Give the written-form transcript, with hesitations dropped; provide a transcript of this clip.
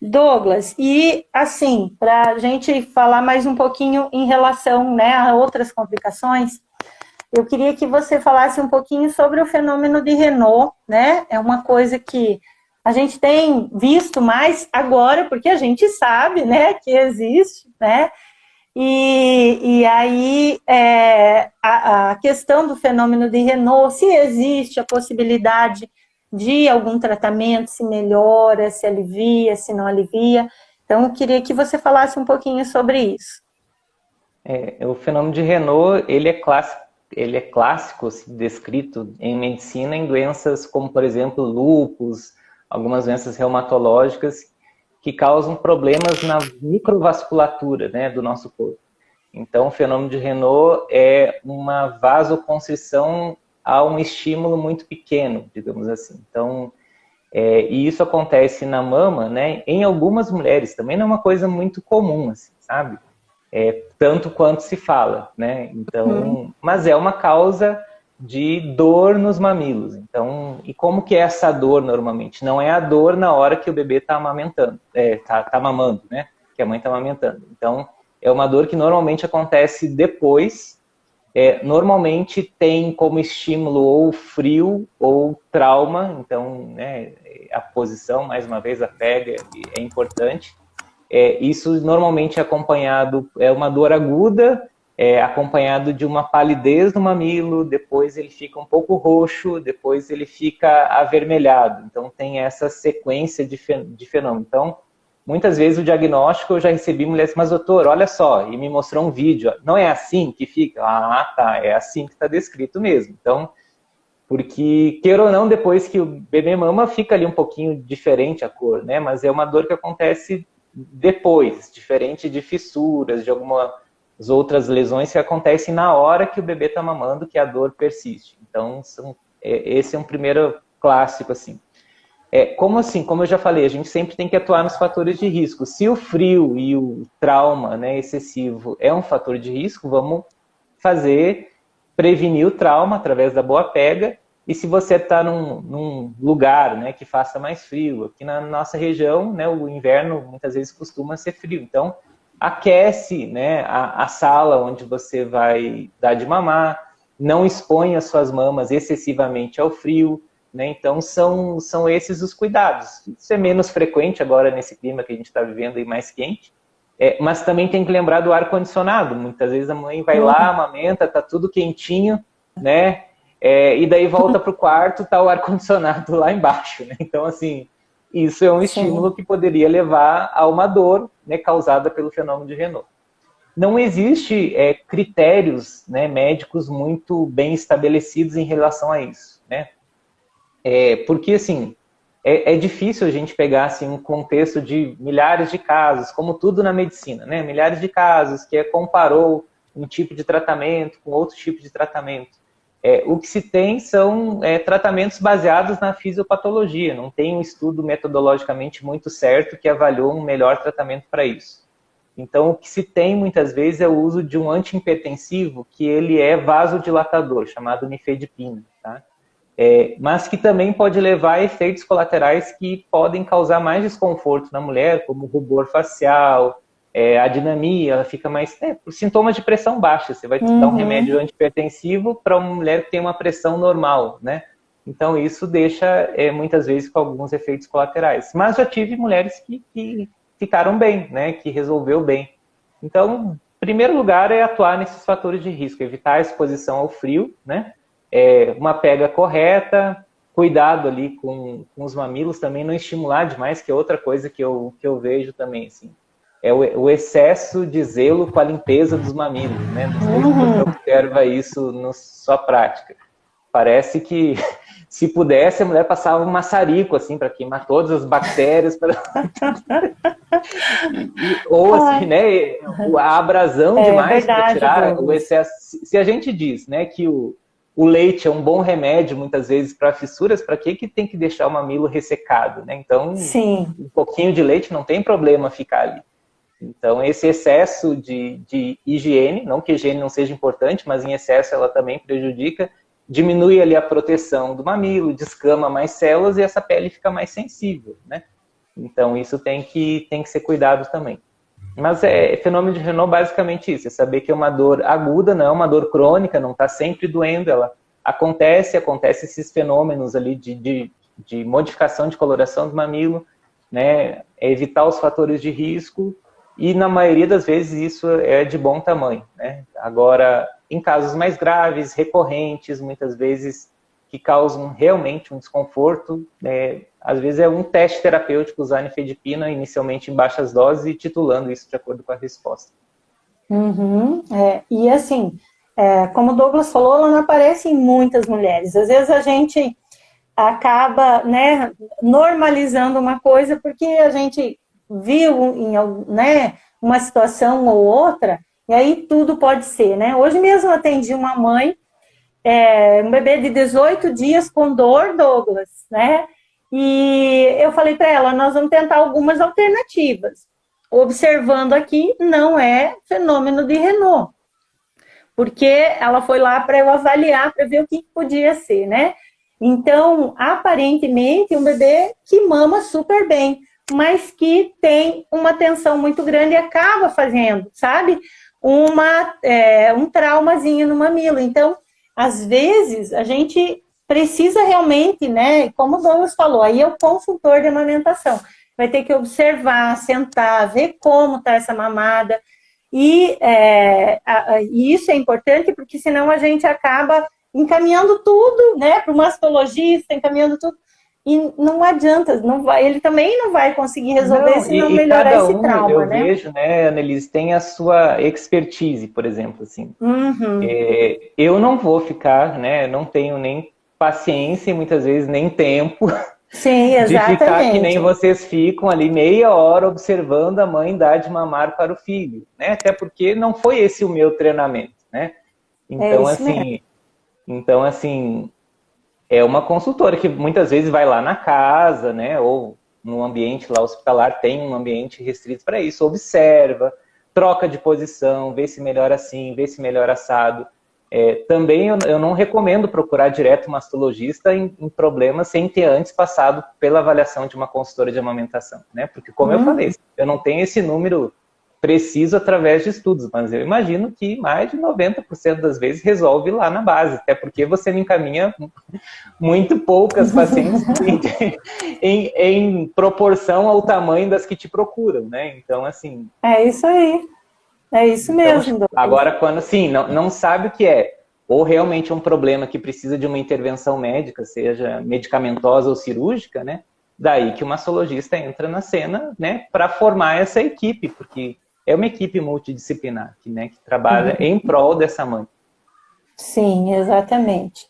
Douglas, e assim, para a gente falar mais um pouquinho em relação, né, a outras complicações, eu queria que você falasse um pouquinho sobre o fenômeno de Renault, né? É uma coisa que a gente tem visto mais agora, porque a gente sabe, né, que existe, né? E aí, a questão do fenômeno de Renault, se existe a possibilidade de algum tratamento, se melhora, se alivia, se não alivia. Então, eu queria que você falasse um pouquinho sobre isso. O fenômeno de Renault, ele é clássico, assim, descrito em medicina em doenças como, por exemplo, lúpus, algumas doenças reumatológicas que causam problemas na microvasculatura, né, do nosso corpo. Então, o fenômeno de Renault é uma vasoconstrição a um estímulo muito pequeno, digamos assim. Então, e isso acontece na mama, né, em algumas mulheres, também não é uma coisa muito comum, assim, sabe? Tanto quanto se fala, né? Então, mas é uma causa de dor nos mamilos. Então, e como que é essa dor normalmente? Não é a dor na hora que o bebê está amamentando, tá mamando, né? Que a mãe está amamentando. Então, é uma dor que normalmente acontece depois. Normalmente tem como estímulo ou frio ou trauma. Então, né, a posição, mais uma vez, a pega é importante. Isso normalmente é acompanhado, é uma dor aguda, acompanhado de uma palidez no mamilo, depois ele fica um pouco roxo, depois ele fica avermelhado. Então tem essa sequência de fenômeno. Então, muitas vezes o diagnóstico eu já recebi mulheres, mas doutor, olha só, e me mostrou um vídeo, não é assim que fica? Ah, tá, é assim que está descrito mesmo. Então, porque, queira ou não, depois que o bebê mama, fica ali um pouquinho diferente a cor, né? Mas é uma dor que acontece depois, diferente de fissuras, de algumas outras lesões que acontecem na hora que o bebê está mamando, que a dor persiste. Então, esse é um primeiro clássico, assim. Como assim? Como eu já falei, a gente sempre tem que atuar nos fatores de risco. Se o frio e o trauma, né, excessivo é um fator de risco, vamos prevenir o trauma através da boa pega. E se você está num lugar, né, que faça mais frio, aqui na nossa região, né, o inverno muitas vezes costuma ser frio. Então, aquece, né, a sala onde você vai dar de mamar, não expõe as suas mamas excessivamente ao frio, né? Então, são esses os cuidados. Isso é menos frequente agora nesse clima que a gente está vivendo e mais quente. Mas também tem que lembrar do ar-condicionado. Muitas vezes a mãe vai lá, amamenta, tá tudo quentinho, né? E daí volta para o quarto, tá o ar-condicionado lá embaixo, né? Então, assim, isso é um estímulo que poderia levar a uma dor, né, causada pelo fenômeno de Renault. Não existe critérios, né, médicos muito bem estabelecidos em relação a isso, né? Porque, assim, é difícil a gente pegar assim, um contexto de milhares de casos, como tudo na medicina, né? Milhares de casos que comparou um tipo de tratamento com outro tipo de tratamento. O que se tem são tratamentos baseados na fisiopatologia, não tem um estudo metodologicamente muito certo que avaliou um melhor tratamento para isso. Então, o que se tem muitas vezes é o uso de um antihipertensivo que ele é vasodilatador, chamado nifedipina, tá? Mas que também pode levar a efeitos colaterais que podem causar mais desconforto na mulher, como rubor facial, a dinamia, ela fica mais... sintomas de pressão baixa, você vai dar um remédio antihipertensivo para uma mulher que tem uma pressão normal, né? Então isso deixa, muitas vezes, com alguns efeitos colaterais. Mas já tive mulheres que ficaram bem, né? Que resolveu bem. Então, em primeiro lugar, é atuar nesses fatores de risco, evitar a exposição ao frio, né? Uma pega correta, cuidado ali com os mamilos também, não estimular demais, que é outra coisa que eu vejo também, assim. O excesso de zelo com a limpeza dos mamilos, né? Não sei se você observa isso na sua prática. Parece que, se pudesse, a mulher passava um maçarico, assim, para queimar todas as bactérias. Ou, assim, né, a abrasão demais para tirar o excesso. Se a gente diz, né, que o leite é um bom remédio, muitas vezes, para fissuras, para que tem que deixar o mamilo ressecado, né? Então, um pouquinho de leite não tem problema ficar ali. Então, esse excesso de higiene, não que a higiene não seja importante, mas em excesso ela também prejudica, diminui ali a proteção do mamilo, descama mais células e essa pele fica mais sensível, né? Então, isso tem que ser cuidado também. Mas fenômeno de Renault basicamente isso, é saber que é uma dor aguda, não é uma dor crônica, não está sempre doendo, ela acontece esses fenômenos ali de modificação de coloração do mamilo, né, evitar os fatores de risco, e na maioria das vezes isso é de bom tamanho, né? Agora, em casos mais graves, recorrentes, muitas vezes que causam realmente um desconforto, às vezes é um teste terapêutico usar nifedipina inicialmente em baixas doses e titulando isso de acordo com a resposta. Uhum, e assim, como o Douglas falou, ela não aparece em muitas mulheres. Às vezes a gente acaba, né, normalizando uma coisa porque a gente viu em, né, uma situação ou outra, e aí tudo pode ser, né? Hoje mesmo eu atendi uma mãe, um bebê de 18 dias com dor, Douglas, né? E eu falei para ela, nós vamos tentar algumas alternativas. Observando aqui, não é fenômeno de Renault, porque ela foi lá para eu avaliar, para ver o que podia ser, né? Então, aparentemente, um bebê que mama super bem, mas que tem uma tensão muito grande e acaba fazendo, sabe? Um traumazinho no mamilo. Então, às vezes, a gente precisa realmente, né? Como o Douglas falou, aí é o consultor de amamentação. Vai ter que observar, sentar, ver como está essa mamada. E isso é importante porque senão a gente acaba encaminhando tudo, né, para o mastologista, encaminhando tudo, e não adianta, ele também não vai conseguir resolver se não melhorar esse trauma, eu né? vejo, né, Annelise, tem a sua expertise, por exemplo, assim. Uhum. Eu não vou ficar, né, não tenho nem paciência e muitas vezes nem tempo. Sim, de ficar que nem exatamente. vocês ficam ali meia hora observando a mãe dar de mamar para o filho, né? Até porque não foi esse o meu treinamento, né? Então, Isso mesmo. assim, é uma consultora que muitas vezes vai lá na casa, né? Ou no ambiente lá hospitalar, tem um ambiente restrito para isso, observa, troca de posição, vê se melhora assim, vê se melhora assado. Também eu não recomendo procurar direto um mastologista em problemas sem ter antes passado pela avaliação de uma consultora de amamentação, né? Porque, como eu falei, eu não tenho esse número preciso através de estudos, mas eu imagino que mais de 90% das vezes resolve lá na base, até porque você me encaminha muito poucas pacientes em proporção ao tamanho das que te procuram, né? Então, assim... É isso aí. É isso mesmo, Douglas. Agora, quando, assim, não sabe o que é, ou realmente é um problema que precisa de uma intervenção médica, seja medicamentosa ou cirúrgica, né? Daí que o mastologista entra na cena, né, para formar essa equipe, porque é uma equipe multidisciplinar, que trabalha em prol dessa mãe. Sim, exatamente.